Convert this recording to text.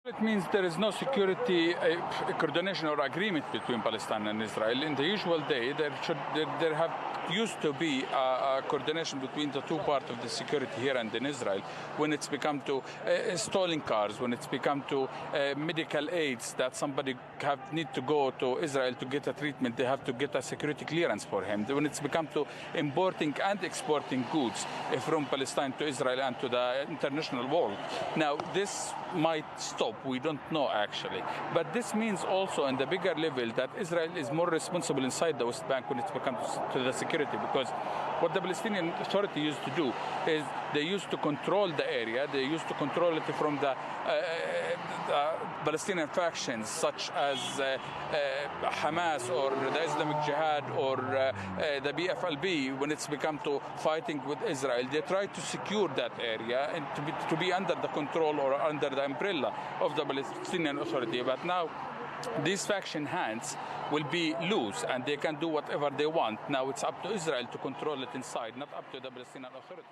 It means there is no security coordination or agreement between Palestine and Israel. In the usual day, there have used to be a coordination between the two parts of the security here and in Israel. When it's become to stolen cars, when it's become to medical aids that somebody need to go to Israel to get a treatment, they have to get a security clearance for him. When it's become to importing and exporting goods from Palestine to Israel and to the international world. Now, this might stop. We don't know actually. But this means also on the bigger level that Israel is more responsible inside the West Bank when it comes to the security, because what the Palestinian Authority used to do is they used to control the area. They used to control it from the Palestinian factions such as Hamas or the Islamic Jihad or the PFLP. When it's become to fighting with Israel, they try to secure that area and to be under the control or under the umbrella of the Palestinian Authority. But now these faction hands will be loose and they can do whatever they want. Now it's up to Israel to control it inside, not up to the Palestinian Authority.